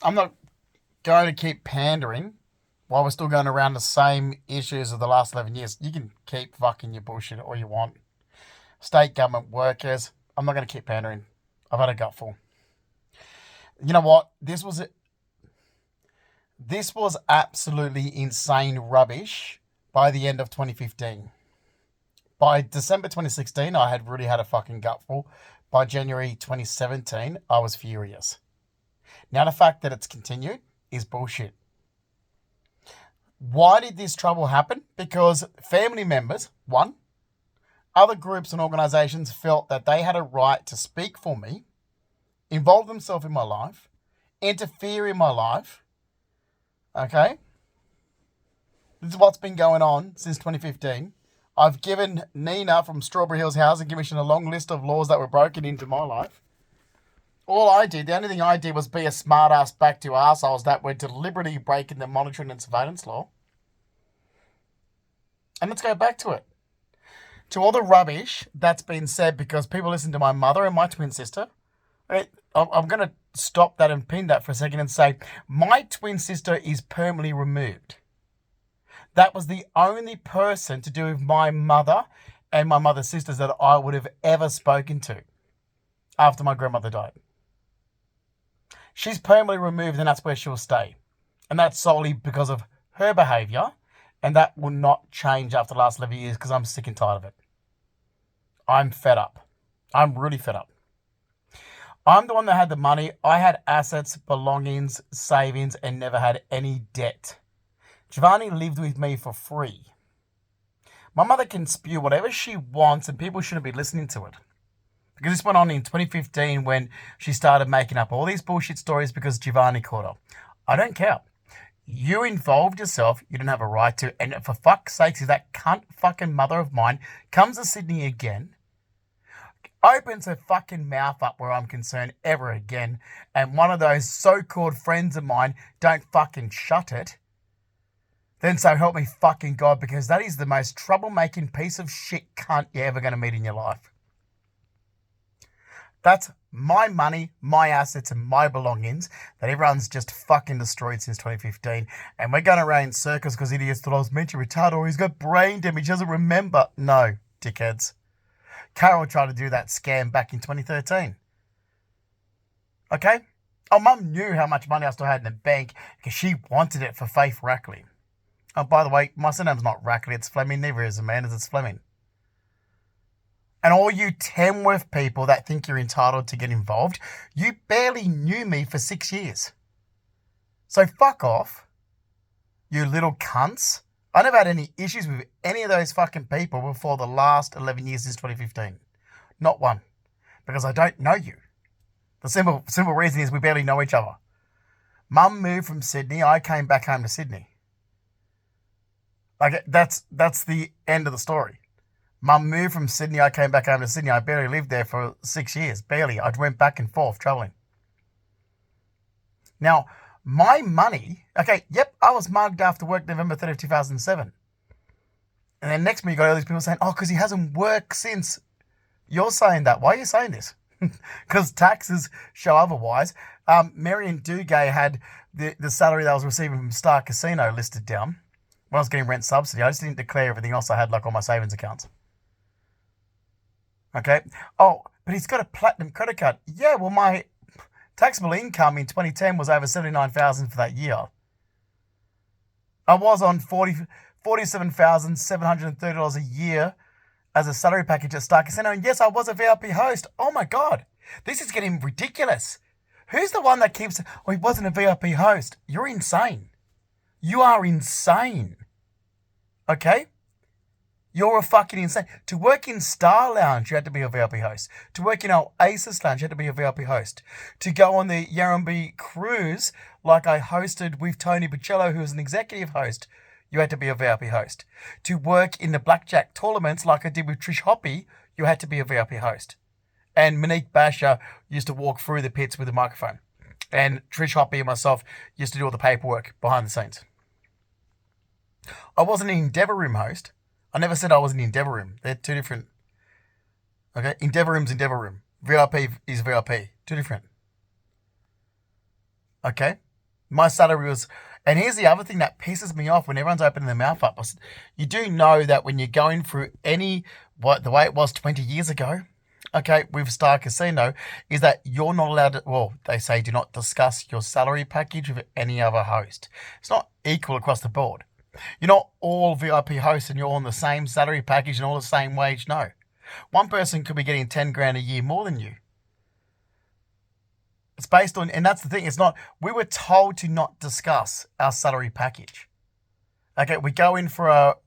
I'm not going to keep pandering while we're still going around the same issues of the last 11 years. You can keep fucking your bullshit all you want. State government workers, I'm not going to keep pandering. I've had a gutful. You know what? This was absolutely insane rubbish by the end of 2015. By December 2016, I had really had a fucking gutful. By January 2017, I was furious. Now, the fact that it's continued is bullshit. Why did this trouble happen? Because family members, one, other groups and organisations felt that they had a right to speak for me, involve themselves in my life, interfere in my life. Okay? This is what's been going on since 2015. I've given Nina from Strawberry Hills Housing Commission a long list of laws that were broken into my life. The only thing I did was be a smart ass back to arseholes that were deliberately breaking the monitoring and surveillance law. And let's go back to it. To all the rubbish that's been said because people listen to my mother and my twin sister, I'm going to stop that and pin that for a second and say, my twin sister is permanently removed. That was the only person to do with my mother and my mother's sisters that I would have ever spoken to after my grandmother died. She's permanently removed and that's where she'll stay. And that's solely because of her behaviour, and that will not change after the last 11 years because I'm sick and tired of it. I'm fed up. I'm really fed up. I'm the one that had the money. I had assets, belongings, savings, and never had any debt. Giovanni lived with me for free. My mother can spew whatever she wants and people shouldn't be listening to it. Because this went on in 2015 when she started making up all these bullshit stories because Giovanni caught her. I don't care. You involved yourself. You didn't have a right to. And for fuck's sakes, if that cunt fucking mother of mine comes to Sydney again, opens her fucking mouth up where I'm concerned ever again, and one of those so-called friends of mine don't fucking shut it, then so help me fucking God, because that is the most troublemaking piece of shit cunt you're ever going to meet in your life. That's my money, my assets, and my belongings that everyone's just fucking destroyed since 2015. And we're going around in circles because idiots thought I was mentally retarded or he's got brain damage, doesn't remember. No, dickheads. Carol tried to do that scam back in 2013. Okay? Oh, Mum knew how much money I still had in the bank because she wanted it for Faith Rackley. Oh, by the way, my surname's not Rackley, it's Fleming. Neither is Amanda's, it's Fleming. And all you Tamworth people that think you're entitled to get involved, you barely knew me for 6 years. So fuck off, you little cunts. I never had any issues with any of those fucking people before the last 11 years since 2015. Not one. Because I don't know you. The simple reason is we barely know each other. Mum moved from Sydney, I came back home to Sydney. Like, that's the end of the story. Mum moved from Sydney, I came back home to Sydney. I barely lived there for 6 years. Barely. I went back and forth travelling. Now, my money... Okay, yep, I was mugged after work November 30th, 2007. And then next minute you got all these people saying, oh, because he hasn't worked since. You're saying that. Why are you saying this? Because taxes show otherwise. Marion Dugay had the salary that I was receiving from Star Casino listed down when I was getting rent subsidy. I just didn't declare everything else I had, like all my savings accounts. Okay. Oh, but he's got a platinum credit card. Yeah, well, my taxable income in 2010 was over $79,000 for that year. I was on $47,730 a year as a salary package at Star Casino. And yes, I was a VIP host. Oh my God. This is getting ridiculous. Who's the one that keeps, oh, he wasn't a VIP host? You're insane. You are insane. Okay? You're a fucking insane. To work in Star Lounge, you had to be a VIP host. To work in Oasis Lounge, you had to be a VIP host. To go on the Yarramby cruise, like I hosted with Tony Pacello, who was an executive host, you had to be a VIP host. To work in the blackjack tournaments, like I did with Trish Hoppy, you had to be a VIP host. And Monique Basher used to walk through the pits with a microphone. And Trish Hoppy and myself used to do all the paperwork behind the scenes. I wasn't an Endeavour Room host. I never said I was an Endeavour Room. They're two different. Okay? Endeavour Room's Endeavour Room. VIP is VIP. Two different. Okay? My salary was, and here's the other thing that pisses me off when everyone's opening their mouth up. You do know that when you're going through the way it was 20 years ago, okay, with Star Casino, is that you're not allowed to, well, they say do not discuss your salary package with any other host. It's not equal across the board. You're not all VIP hosts and you're all on the same salary package and all the same wage. No. One person could be getting 10 grand a year more than you. It's based on, and that's the thing, it's not, we were told to not discuss our salary package. Okay, we go in for our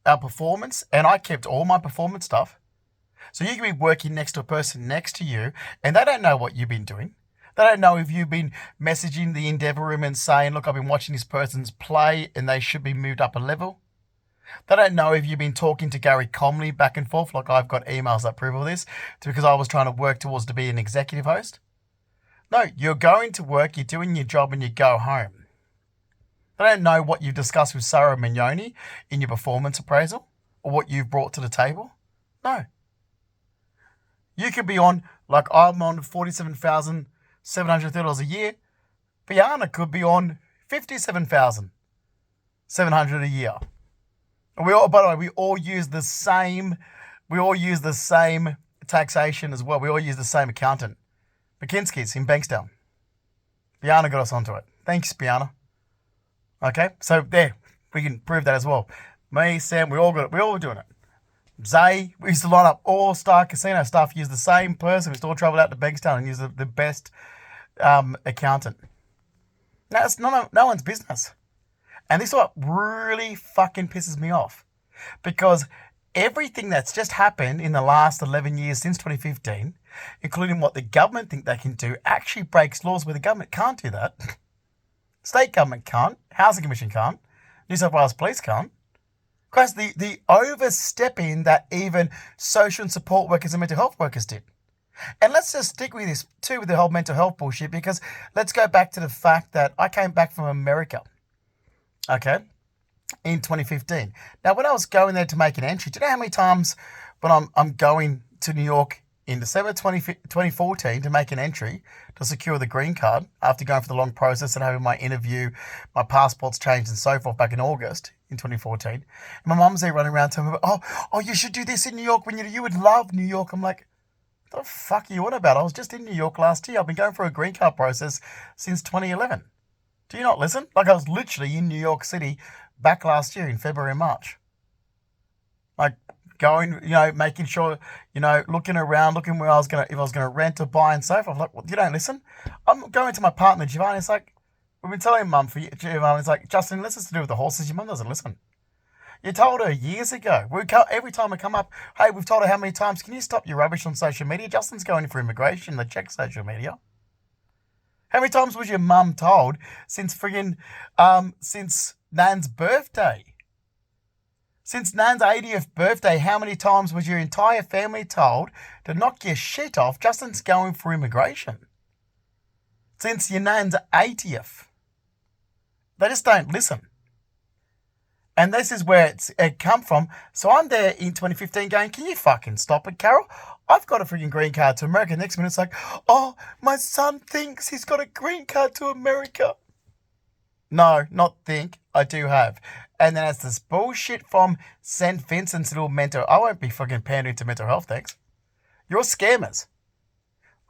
performance, and I kept all my performance stuff. So you can be working next to a person next to you, and they don't know what you've been doing. They don't know if you've been messaging the Endeavour room and saying, look, I've been watching this person's play and they should be moved up a level. They don't know if you've been talking to Gary Comley back and forth, like I've got emails that prove all this, because I was trying to work towards to be an executive host. No, you're going to work, you're doing your job, and you go home. They don't know what you've discussed with Sarah Mignoni in your performance appraisal or what you've brought to the table. No. You could be on, like I'm on $47,730 a year. Biana could be on $57,700 a year. And by the way, we all use the same taxation as well. We all use the same accountant. McKinsey's in Bankstown. Biana got us onto it. Thanks, Biana. Okay, so there, we can prove that as well. Me, Sam, we all got it. We all were doing it. Zay, we used to line up all Star Casino stuff, use the same person. We used to all travel out to Bankstown and use the best accountant. Now, it's no one's business. And this is what really fucking pisses me off. Because everything that's just happened in the last 11 years since 2015, including what the government think they can do, actually breaks laws where the government can't do that. State government can't. Housing Commission can't. New South Wales Police can't. Because the overstepping that even social and support workers and mental health workers did. And let's just stick with this too, with the whole mental health bullshit, because let's go back to the fact that I came back from America, okay, in 2015. Now, when I was going there to make an entry, do you know how many times when I'm going to New York in December 2014 to make an entry to secure the green card after going through the long process and having my interview, my passports changed and so forth back in August in 2014. And my mum's there running around telling me, oh, you should do this in New York when you would love New York. I'm like, what the fuck are you on about? I was just in New York last year. I've been going through a green card process since 2011. Do you not listen? Like, I was literally in New York City back last year in February and March. Like, going, making sure, looking around, looking where if I was gonna rent or buy and so forth. I'm like, well, you don't listen. I'm going to my partner Giovanni. It's like, we've been telling Mum for years. It's like, Justin, this is to do with the horses. Your mum doesn't listen. You told her years ago. Every time I come up, hey, we've told her how many times. Can you stop your rubbish on social media? Justin's going for immigration. They check social media. How many times was your mum told since since Nan's birthday? Since Nan's 80th birthday, how many times was your entire family told to knock your shit off? Justin's going for immigration. Since your Nan's 80th. They just don't listen. And this is where it come from. So I'm there in 2015 going, can you fucking stop it, Carol? I've got a freaking green card to America. Next minute it's like, oh, my son thinks he's got a green card to America. No, not think. I do have. And then it's this bullshit from St. Vincent's little mental. I won't be fucking pandering to mental health, thanks. You're scammers.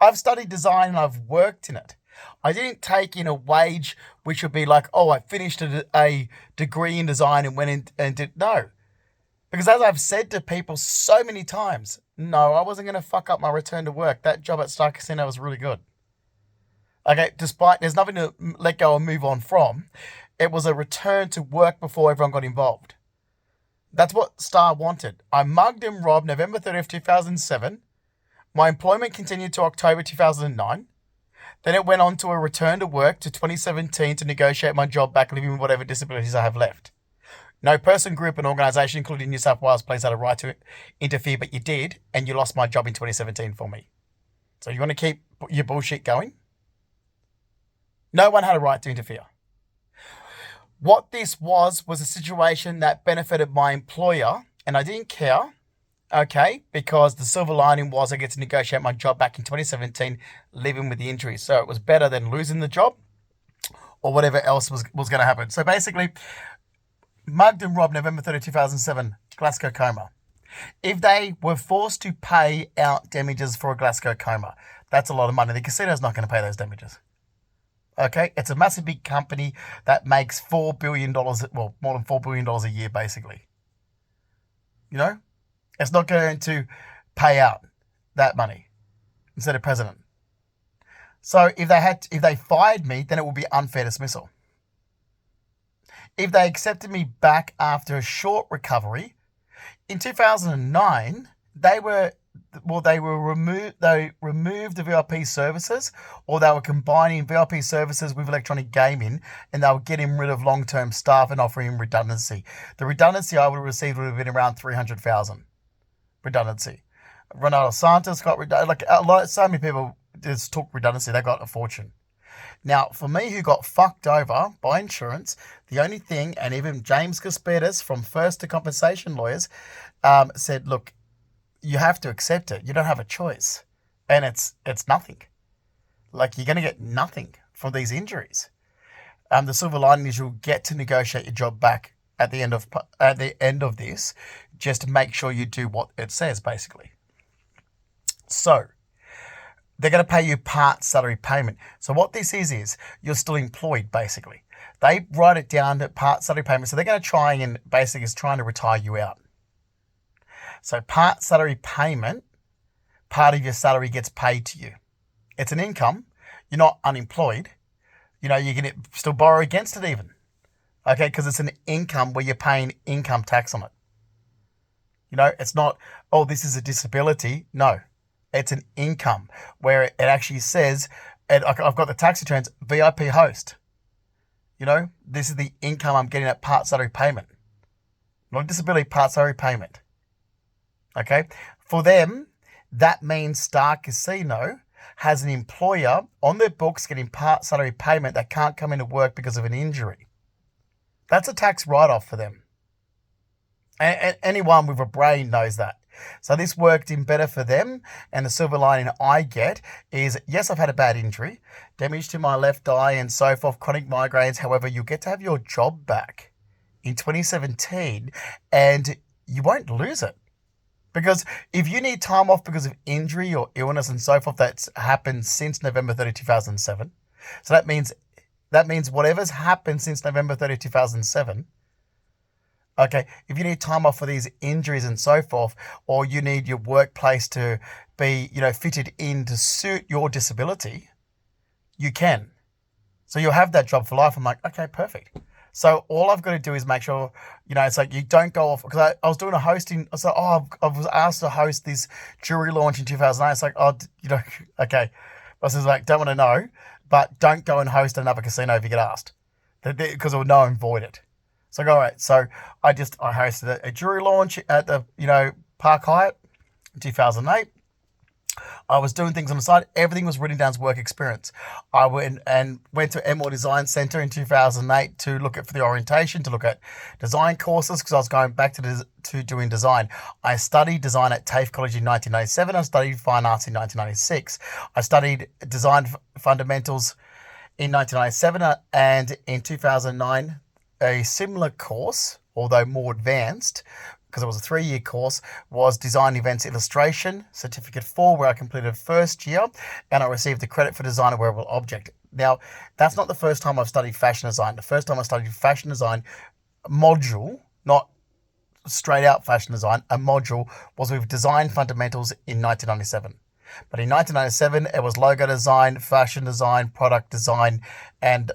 I've studied design and I've worked in it. I didn't take in a wage which would be like, oh, I finished a degree in design and went in and did. No. Because as I've said to people so many times, no, I wasn't going to fuck up my return to work. That job at Star Casino was really good. Okay, despite there's nothing to let go and move on from, it was a return to work before everyone got involved. That's what Star wanted. I mugged and robbed November 30th, 2007. My employment continued to October 2009. Then it went on to a return to work to 2017 to negotiate my job back, living with whatever disabilities I have left. No person, group, and organisation, including New South Wales Police, had a right to interfere, but you did, and you lost my job in 2017 for me. So you want to keep your bullshit going? No one had a right to interfere. What this was a situation that benefited my employer, and I didn't care, okay, because the silver lining was I get to negotiate my job back in 2017, living with the injury. So it was better than losing the job. or whatever else was going to happen. So basically, mugged and robbed November 30, 2007, Glasgow coma. If they were forced to pay out damages for a Glasgow coma, that's a lot of money. The casino's not going to pay those damages. Okay, it's a massive big company that makes $4 billion, well, more than $4 billion a year, basically. You know, it's not going to pay out that money instead of president. So if they fired me, then it would be unfair dismissal. If they accepted me back after a short recovery, in 2009, they removed the VIP services, or they were combining VIP services with electronic gaming, and they were getting rid of long-term staff and offering redundancy. The redundancy I would have received would have been around 300,000 redundancy. Ronaldo Santos got redundancy. So many people just took redundancy. They got a fortune. Now, for me, who got fucked over by insurance, the only thing, and even James Kaspedas from First to Compensation Lawyers said, look, you have to accept it. You don't have a choice. And it's nothing. Like, you're going to get nothing from these injuries. The silver lining is you'll get to negotiate your job back at the end of this, just to make sure you do what it says, basically. So, they're going to pay you part salary payment. So what this is you're still employed, basically. They write it down to part salary payment. So they're going to try and basically is trying to retire you out. So part salary payment, part of your salary gets paid to you. It's an income. You're not unemployed. You know, you can still borrow against it even. Okay, because it's an income where you're paying income tax on it. You know, it's not, oh, this is a disability. No. It's an income where it actually says, and I've got the tax returns, VIP host. You know, this is the income I'm getting at part salary payment. Not disability, part salary payment. Okay? For them, that means Star Casino has an employer on their books getting part salary payment that can't come into work because of an injury. That's a tax write-off for them. And anyone with a brain knows that. So this worked in better for them, and the silver lining I get is, yes, I've had a bad injury, damage to my left eye and so forth, chronic migraines. However, you'll get to have your job back in 2017 and you won't lose it. Because if you need time off because of injury or illness and so forth, that's happened since November 30, 2007. So that means whatever's happened since November 30, 2007, okay, if you need time off for these injuries and so forth, or you need your workplace to be, fitted in to suit your disability, you can. So you'll have that job for life. I'm like, okay, perfect. So all I've got to do is make sure, it's like you don't go off, because I was doing a hosting. I was like, I was asked to host this jewelry launch in 2009. It's like, okay. I was like, don't want to know, but don't go and host another casino if you get asked, because I'll know and void it. So all right. So I hosted a jewelry launch at the, Park Hyatt in 2008. I was doing things on the side. Everything was written down as work experience. I went to Emor Design Centre in 2008 to look at for the orientation, to look at design courses, because I was going back to doing design. I studied design at TAFE College in 1997. I studied fine arts in 1996. I studied design fundamentals in 1997, and in 2009, a similar course, although more advanced, because it was a 3-year course, was Design Events Illustration, Certificate 4, where I completed first year, and I received the credit for Design a Wearable Object. Now, that's not the first time I've studied fashion design. The first time I studied fashion design module, not straight out fashion design, a module, was with Design Fundamentals in 1997. But in 1997, it was logo design, fashion design, product design, and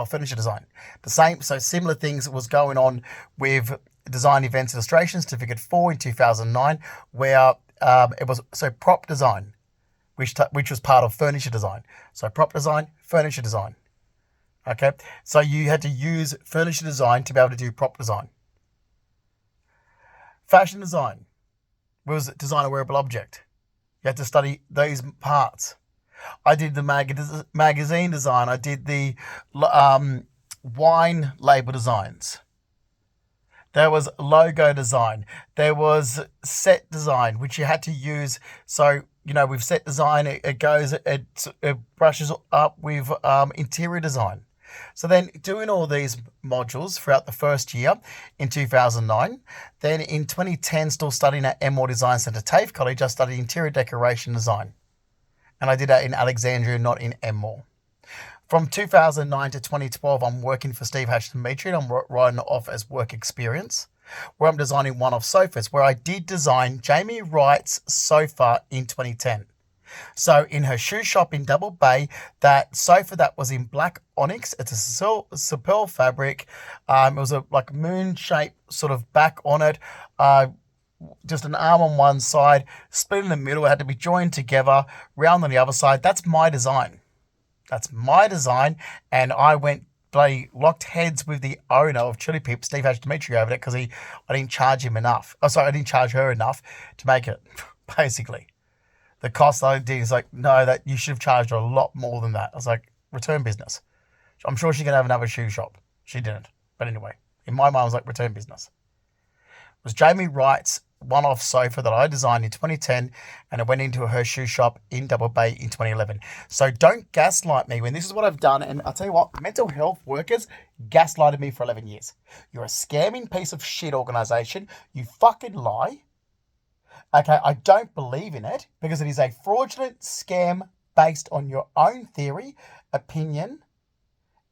furniture design. Similar things was going on with Design Events Illustration, Certificate 4 in 2009, where it was prop design, which was part of furniture design. So prop design, furniture design. Okay, so you had to use furniture design to be able to do prop design. Fashion design was Design a Wearable Object. You had to study those parts. I did the magazine design. I did the wine label designs. There was logo design. There was set design, which you had to use. So, with set design, it brushes up with interior design. So then doing all these modules throughout the first year in 2009. Then in 2010, still studying at Enmore Design Centre, TAFE College, I studied interior decoration design. And I did that in Alexandria, not in Enmore. From 2009 to 2012, I'm working for Steve Hatch Dimitri, and I'm writing it off as work experience, where I'm designing one-off sofas, where I did design Jamie Wright's sofa in 2010. So in her shoe shop in Double Bay, that sofa that was in black onyx, it's a Sapel fabric. It was a like moon shape sort of back on it. Just an arm on one side, split in the middle. It had to be joined together, round on the other side. That's my design. That's my design. And I went locked heads with the owner of Chili Pip, Steve H. Dimitri, over it because I didn't charge him enough. Oh, sorry, I didn't charge her enough to make it, basically. The cost I did is like, no, that you should have charged her a lot more than that. I was like, return business. I'm sure she can have another shoe shop. She didn't. But anyway, in my mind, I was like, return business. It was Jamie Wright's one-off sofa that I designed in 2010, and it went into her shoe shop in Double Bay in 2011. So don't gaslight me when this is what I've done. And I'll tell you what, mental health workers gaslighted me for 11 years. You're a scamming piece of shit organisation. You fucking lie. Okay, I don't believe in it because it is a fraudulent scam based on your own theory, opinion,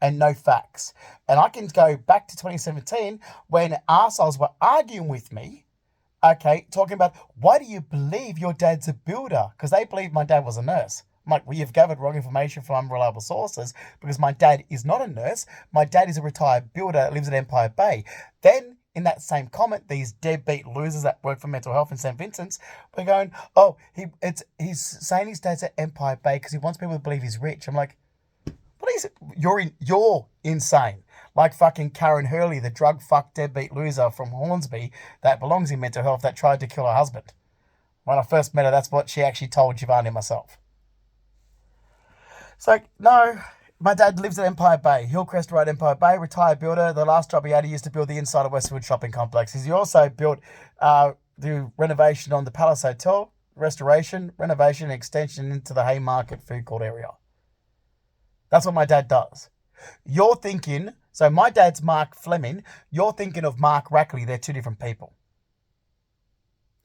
and no facts. And I can go back to 2017 when arseholes were arguing with me, okay, talking about, why do you believe your dad's a builder? Because they believe my dad was a nurse. I'm like, well, you've gathered wrong information from unreliable sources because my dad is not a nurse. My dad is a retired builder that lives in Empire Bay. Then, in that same comment, these deadbeat losers that work for mental health in St. Vincent's were going, oh, he's saying his dad's at Empire Bay because he wants people to believe he's rich. I'm like, what is it? You're insane. Like fucking Karen Hurley, the drug fuck deadbeat loser from Hornsby that belongs in mental health that tried to kill her husband. When I first met her, that's what she actually told Giovanni and myself. It's like, no, my dad lives at Empire Bay, Hillcrest Road, Empire Bay, retired builder. The last job he had, he used to build the inside of Westwood Shopping Complex. He also built the renovation on the Palace Hotel, restoration, renovation, extension into the Haymarket food court area. That's what my dad does. You're thinking, so my dad's Mark Fleming, you're thinking of Mark Rackley. They're two different people.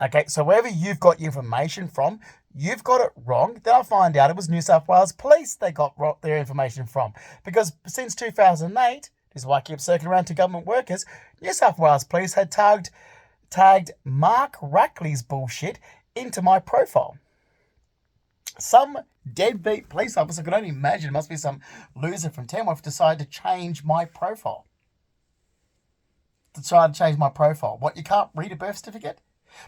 Okay, so wherever you've got your information from, you've got it wrong. Then I find out it was New South Wales Police they got their information from. Because since 2008, this is why I keep circling around to government workers, New South Wales Police had tagged Mark Rackley's bullshit into my profile. Some deadbeat police officer, I could only imagine, it must be some loser from Tamworth, decided to change my profile. What, you can't read a birth certificate?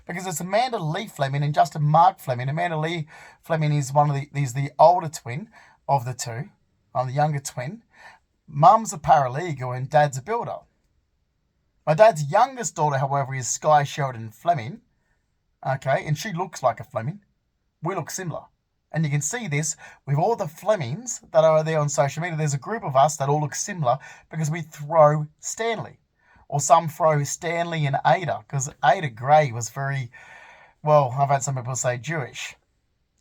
Because it's Amanda Lee Fleming and Justin Mark Fleming. Amanda Lee Fleming is the older twin of the two. I'm the younger twin. Mum's a paralegal and Dad's a builder. My dad's youngest daughter, however, is Sky Sheldon Fleming. Okay, and she looks like a Fleming. We look similar. And you can see this with all the Flemings that are there on social media. There's a group of us that all look similar because we throw Stanley. Or some throw Stanley and Ada, because Ada Gray was very, well, I've had some people say Jewish.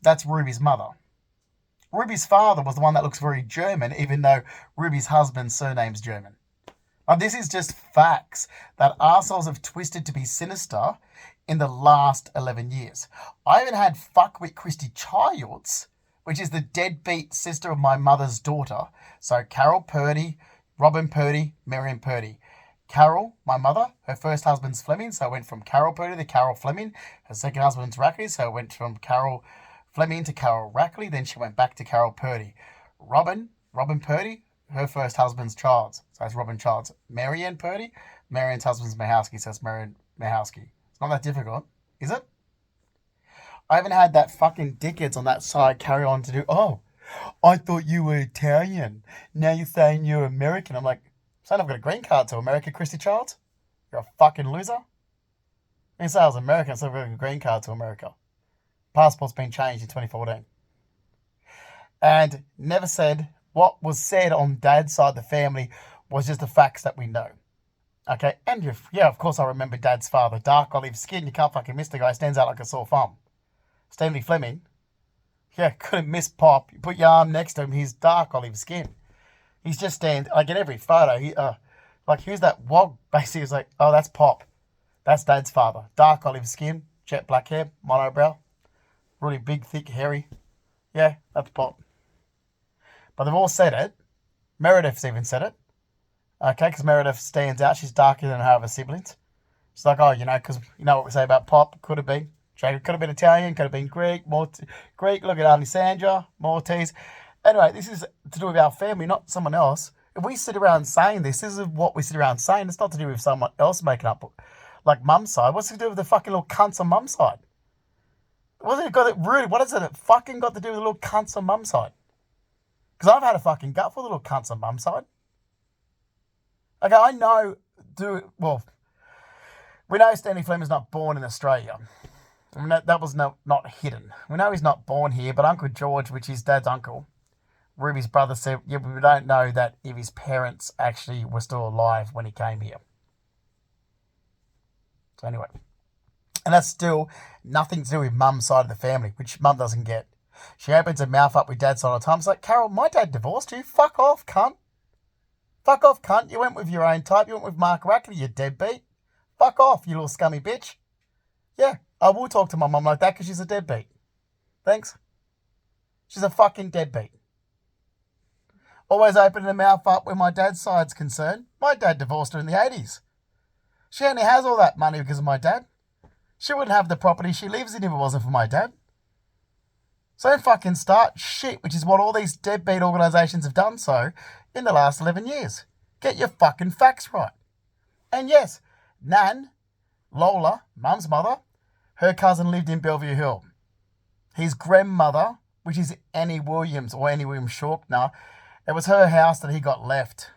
That's Ruby's mother. Ruby's father was the one that looks very German, even though Ruby's husband's surname's German. Now, this is just facts that arseholes have twisted to be sinister in the last 11 years. I even had fuckwit Christy Childs, which is the deadbeat sister of my mother's daughter. So Carol Purdy, Robin Purdy, Marion Purdy. Carol, my mother, her first husband's Fleming, so I went from Carol Purdy to Carol Fleming. Her second husband's Rackley, so I went from Carol Fleming to Carol Rackley, then she went back to Carol Purdy. Robin Purdy, her first husband's Childs, so it's Robin Childs. Marianne Purdy, Marianne's husband's Mahowski, so it's Marianne Mahowski. It's not that difficult, is it? I haven't had that fucking dickheads on that side carry on to do, oh, I thought you were Italian. Now you're saying you're American. I'm like, saying I've got a green card to America, Christy Childs? You're a fucking loser. I say I was American, so I've got a green card to America. Passport's been changed in 2014. And never said, what was said on Dad's side of the family was just the facts that we know. Okay, and yeah, of course I remember Dad's father. Dark olive skin, you can't fucking miss the guy. Stands out like a sore thumb. Stanley Fleming. Yeah, couldn't miss Pop. You put your arm next to him, he's dark olive skin. He's just standing, like in every photo, like here's that wog, basically. He's like, oh, that's Pop. That's Dad's father. Dark olive skin, jet black hair, monobrow, really big, thick, hairy. Yeah, that's Pop. But they've all said it. Meredith's even said it. Okay, because Meredith stands out. She's darker than her other siblings. She's like, oh, because you know what we say about Pop. Could have been. Jacob could have been Italian, could have been Greek. Greek, look at Auntie Sandra, Maltese. Anyway, this is to do with our family, not someone else. If we sit around saying this is what we sit around saying. It's not to do with someone else making up, like Mum's side. What's it to do with the fucking little cunts on Mum's side? What has it fucking got to do with the little cunts on Mum's side? Because I've had a fucking gut for the little cunts on Mum's side. Okay, I know, we know Stanley Fleming's not born in Australia. I mean, that was not hidden. We know he's not born here, but Uncle George, which is Dad's uncle, Ruby's brother, said, yeah, we don't know that if his parents actually were still alive when he came here. So anyway, and that's still nothing to do with Mum's side of the family, which Mum doesn't get. She opens her mouth up with Dad's side all the time. It's like, Carol, my dad divorced you. Fuck off, cunt. Fuck off, cunt. You went with your own type. You went with Mark Rackety, you deadbeat. Fuck off, you little scummy bitch. Yeah, I will talk to my mum like that because she's a deadbeat. Thanks. She's a fucking deadbeat. Always opening her mouth up when my dad's side's concerned. My dad divorced her in the 80s. She only has all that money because of my dad. She wouldn't have the property she lives in if it wasn't for my dad. So don't fucking start shit, which is what all these deadbeat organisations have done so in the last 11 years. Get your fucking facts right. And yes, Nan, Lola, Mum's mother, her cousin lived in Bellevue Hill. His grandmother, which is Annie Williams or Annie Williams Shawkner, it was her house that he got left.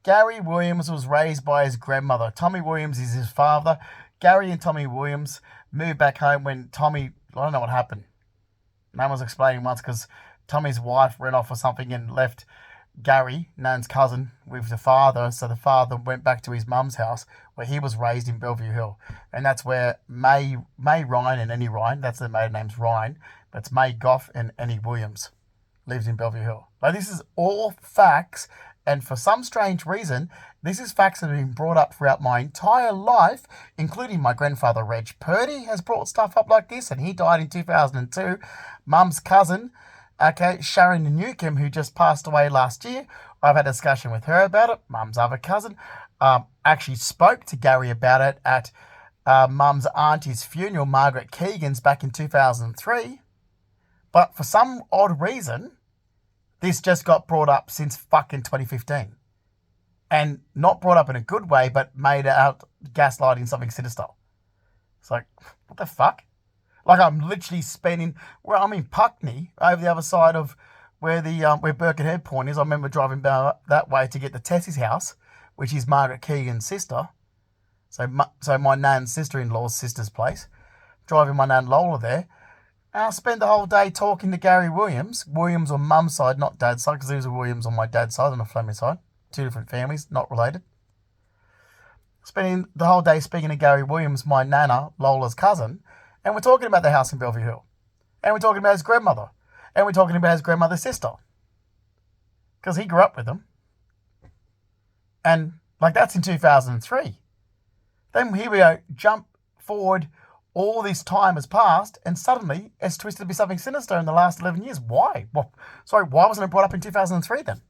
Gary Williams was raised by his grandmother. Tommy Williams is his father. Gary and Tommy Williams moved back home when Tommy, I don't know what happened. Nan was explaining once because Tommy's wife ran off or something and left Gary, Nan's cousin, with the father. So the father went back to his mum's house where he was raised in Bellevue Hill. And that's where May Ryan and Annie Ryan, that's their maiden name's Ryan, but it's May Goff and Annie Williams, lives in Bellevue Hill. Like, this is all facts, and for some strange reason, this is facts that have been brought up throughout my entire life, including my grandfather, Reg Purdy, has brought stuff up like this, and he died in 2002. Mum's cousin, Sharon Newcomb, who just passed away last year, I've had a discussion with her about it. Mum's other cousin actually spoke to Gary about it at Mum's auntie's funeral, Margaret Keegan's, back in 2003. But for some odd reason, this just got brought up since fucking 2015. And not brought up in a good way, but made out gaslighting something sinister. It's like, what the fuck? Like, I'm literally I'm in Puckney, over the other side of where where Birkenhead Point is. I remember driving that way to get to Tessie's house, which is Margaret Keegan's sister. So my nan's sister-in-law's sister's place. Driving my nan Lola there. And I spent the whole day talking to Gary Williams. Williams on mum's side, not dad's side, because there was a Williams on my dad's side and a Fleming side. Two different families, not related. Spending the whole day speaking to Gary Williams, my nana, Lola's cousin, and we're talking about the house in Bellevue Hill. And we're talking about his grandmother. And we're talking about his grandmother's sister. Because he grew up with them. And, that's in 2003. Then here we go, jump forward. All this time has passed, and suddenly it's twisted to be something sinister in the last 11 years. Why? Why wasn't it brought up in 2003 then?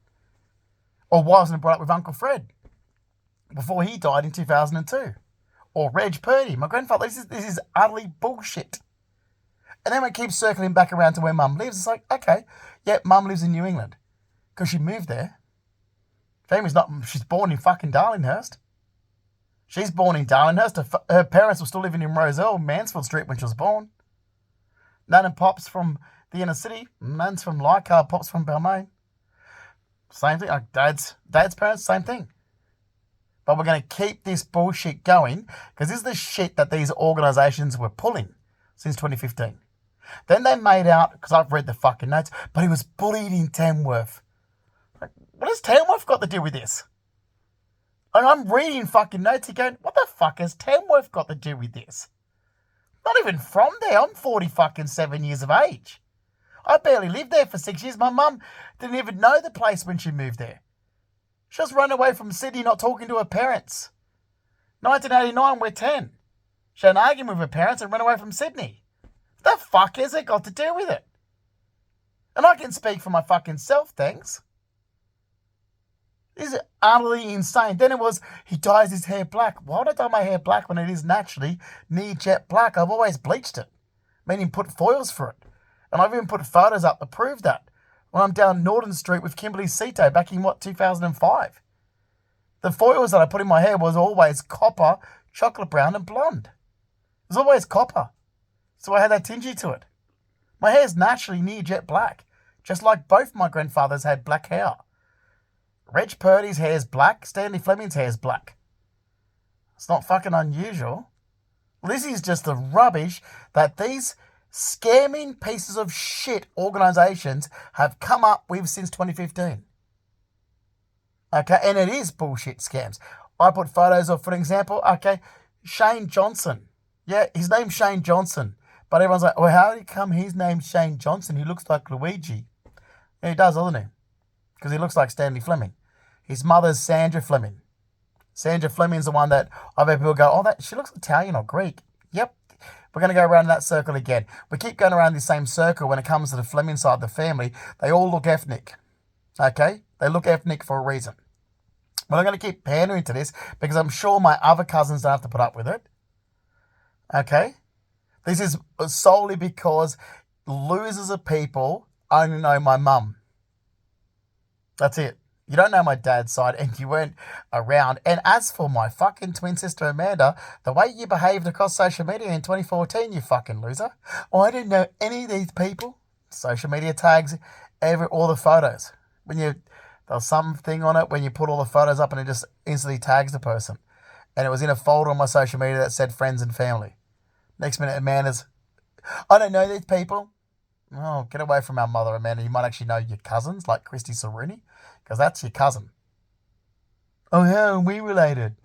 Or why wasn't it brought up with Uncle Fred before he died in 2002? Or Reg Purdy, my grandfather. This is utterly bullshit. And then we keep circling back around to where Mum lives. It's like, okay, yeah, Mum lives in New England because she moved there. She's born in fucking Darlinghurst. She's born in Darlinghurst. Her parents were still living in Roselle, Mansfield Street, when she was born. Nan and Pop's from the inner city. Nan's from Leichhardt, Pop's from Balmain. Same thing. Dad's parents, same thing. But we're going to keep this bullshit going because this is the shit that these organisations were pulling since 2015. Then they made out, because I've read the fucking notes, but he was bullied in Tamworth. What has Tamworth got to do with this? And I'm reading fucking notes again. What the fuck has Tamworth got to do with this? Not even from there. I'm 47 years of age. I barely lived there for 6 years. My mum didn't even know the place when she moved there. She was running away from Sydney, not talking to her parents. 1989, we're 10. She had an argument with her parents and ran away from Sydney. What the fuck has it got to do with it? And I can speak for my fucking self, thanks. This is utterly insane. Then it was, he dyes his hair black. Why would I dye my hair black when it is naturally near jet black? I've always bleached it. Meaning put foils for it. And I've even put photos up to prove that. When I'm down Norton Street with Kimberly Sito back in, 2005. The foils that I put in my hair was always copper, chocolate brown and blonde. It was always copper. So I had that tingy to it. My hair is naturally near jet black. Just like both my grandfathers had black hair. Reg Purdy's hair is black. Stanley Fleming's hair is black. It's not fucking unusual. This is just the rubbish that these scamming pieces of shit organisations have come up with since 2015. Okay, and it is bullshit scams. I put photos of, for example, okay, Shane Johnson. Yeah, his name's Shane Johnson. But everyone's like, well, how did it come his name's Shane Johnson? He looks like Luigi. Yeah, he does, doesn't he? Because he looks like Stanley Fleming. His mother's Sandra Fleming. Sandra Fleming's the one that I've had people go, oh, she looks Italian or Greek. Yep. We're going to go around that circle again. We keep going around the same circle when it comes to the Fleming side of the family. They all look ethnic. Okay? They look ethnic for a reason. But I'm going to keep pandering to this because I'm sure my other cousins don't have to put up with it. Okay? This is solely because losers of people only know my mum. That's it. You don't know my dad's side and you weren't around. And as for my fucking twin sister Amanda, the way you behaved across social media in 2014, you fucking loser. Oh, I didn't know any of these people. Social media tags, all the photos. There was something on it when you put all the photos up and it just instantly tags the person. And it was in a folder on my social media that said friends and family. Next minute, Amanda's, I don't know these people. Oh, get away from our mother, Amanda. You might actually know your cousins, like Christy Saruni, because that's your cousin. Oh, how are we related?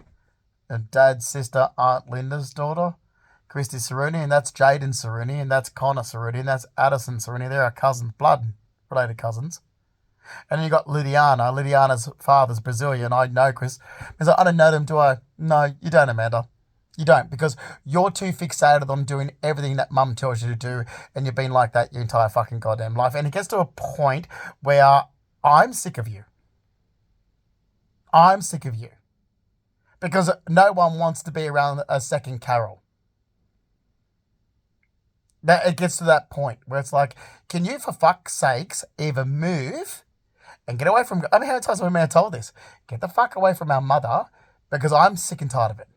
And Dad's sister, Aunt Linda's daughter, Christy Saruni, and that's Jaden Saruni, and that's Connor Saruni, and that's Addison Saruni. They're our cousins, blood-related cousins. And then you got Lydiana. Lydiana's father's Brazilian. I know Chris. He's like, I don't know them, do I? No, you don't, Amanda. You don't, because you're too fixated on doing everything that mum tells you to do, and you've been like that your entire fucking goddamn life. And it gets to a point where I'm sick of you. I'm sick of you. Because no one wants to be around a second Carol. It gets to that point where it's like, can you, for fuck's sakes, either move and get away from... I mean, how many times have I told this? Get the fuck away from our mother, because I'm sick and tired of it.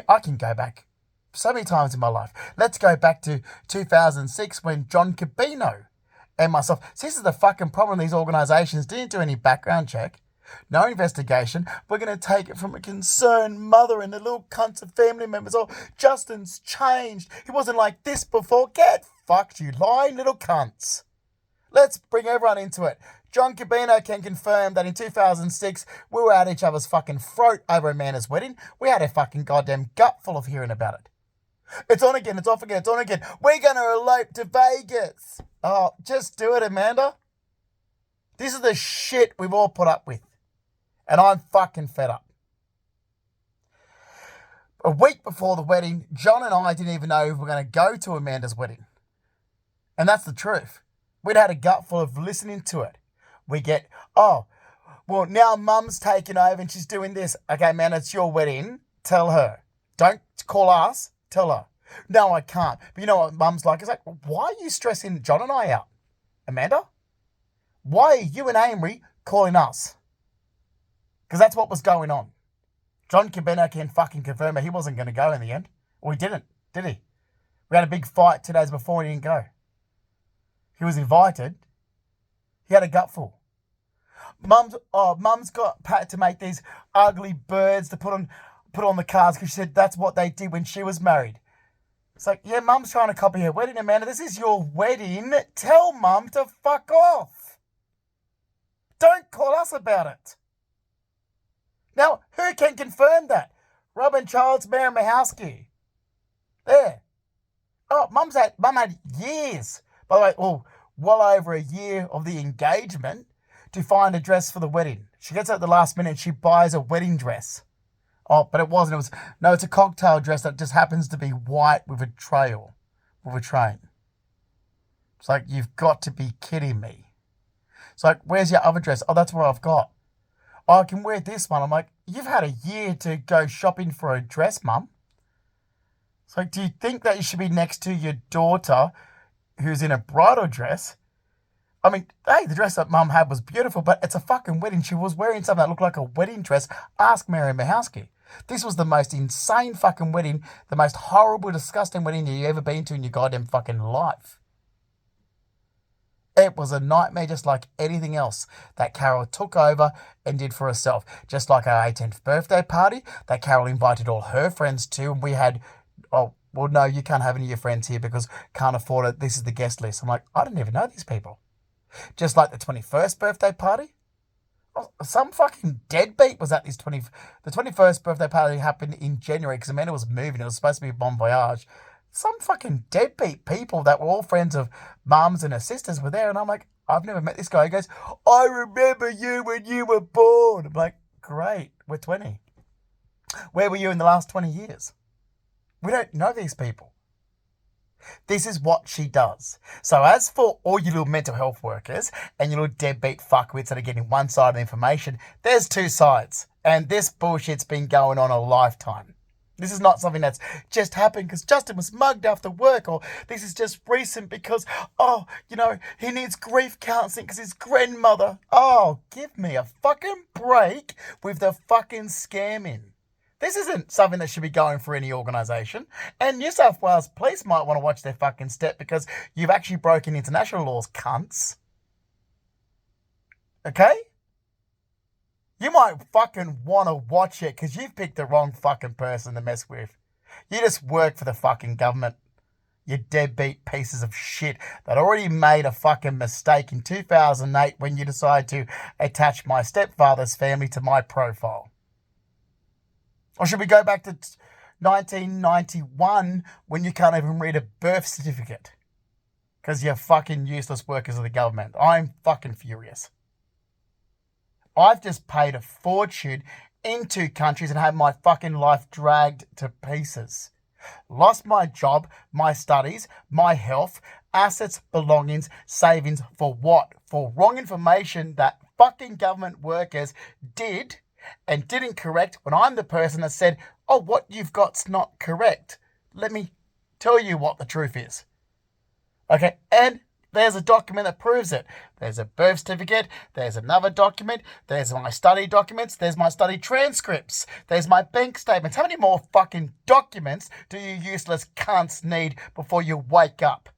I can go back so many times in my life. Let's go back to 2006 when John Cabino and myself... See, this is the fucking problem. These organisations didn't do any background check. No investigation. We're going to take it from a concerned mother and the little cunts of family members. Oh, Justin's changed. He wasn't like this before. Get fucked, you lying little cunts. Let's bring everyone into it. John Cabino can confirm that in 2006, we were at each other's fucking throat over Amanda's wedding. We had a fucking goddamn gut full of hearing about it. It's on again, it's off again, it's on again. We're going to elope to Vegas. Oh, just do it, Amanda. This is the shit we've all put up with. And I'm fucking fed up. A week before the wedding, John and I didn't even know if we were going to go to Amanda's wedding. And that's the truth. We'd had a gut full of listening to it. We get, oh, well, now mum's taken over and she's doing this. Okay, man, it's your wedding. Tell her. Don't call us. Tell her. No, I can't. But you know what mum's like? It's like, why are you stressing John and I out? Amanda? Why are you and Amory calling us? Because that's what was going on. John Cabino can fucking confirm that he wasn't going to go in the end. Well, he didn't, did he? We had a big fight 2 days before and he didn't go. He was invited. He had a gutful. Mum's got Pat to make these ugly birds to put on the cars because she said that's what they did when she was married. It's like, yeah, Mum's trying to copy her wedding, Amanda. This is your wedding. Tell Mum to fuck off. Don't call us about it. Now, who can confirm that? Robin Childs, Mary Mahowski. There. Oh, Mum had years By the way, well over a year of the engagement to find a dress for the wedding. She gets at the last minute and she buys a wedding dress. Oh, but it wasn't. It's a cocktail dress that just happens to be white with a trail, with a train. It's like, you've got to be kidding me. It's like, where's your other dress? Oh, that's what I've got. Oh, I can wear this one. I'm like, you've had a year to go shopping for a dress, Mum. It's like, do you think that you should be next to your daughter who's in a bridal dress? I mean, hey, the dress that Mum had was beautiful, but it's a fucking wedding. She was wearing something that looked like a wedding dress. Ask Mary Mahowski. This was the most insane fucking wedding, the most horrible, disgusting wedding you've ever been to in your goddamn fucking life. It was a nightmare, just like anything else that Carol took over and did for herself. Just like our 18th birthday party that Carol invited all her friends to, and we had, oh, well, no, you can't have any of your friends here because can't afford it. This is the guest list. I'm like, I didn't even know these people. Just like the 21st birthday party. Some fucking deadbeat was at the 21st birthday party happened in January because Amanda was moving. It was supposed to be a bon voyage. Some fucking deadbeat people that were all friends of mums and her sisters were there. And I'm like, I've never met this guy. He goes, I remember you when you were born. I'm like, great, we're 20. Where were you in the last 20 years? We don't know these people. This is what she does. So as for all you little mental health workers and your little deadbeat fuckwits that are getting one side of the information, there's two sides. And this bullshit's been going on a lifetime. This is not something that's just happened because Justin was mugged after work, or this is just recent because, he needs grief counselling because his grandmother. Oh, give me a fucking break with the fucking scamming. This isn't something that should be going for any organisation. And New South Wales Police might want to watch their fucking step because you've actually broken international laws, cunts. Okay? You might fucking want to watch it because you've picked the wrong fucking person to mess with. You just work for the fucking government. You deadbeat pieces of shit that already made a fucking mistake in 2008 when you decided to attach my stepfather's family to my profile. Or should we go back to 1991 when you can't even read a birth certificate? Because you're fucking useless workers of the government. I'm fucking furious. I've just paid a fortune in 2 countries and had my fucking life dragged to pieces. Lost my job, my studies, my health, assets, belongings, savings for what? For wrong information that fucking government workers did and didn't correct when I'm the person that said, oh, what you've got's not correct. Let me tell you what the truth is. Okay, and there's a document that proves it. There's a birth certificate, there's another document, there's my study documents, there's my study transcripts, there's my bank statements. How many more fucking documents do you useless cunts need before you wake up?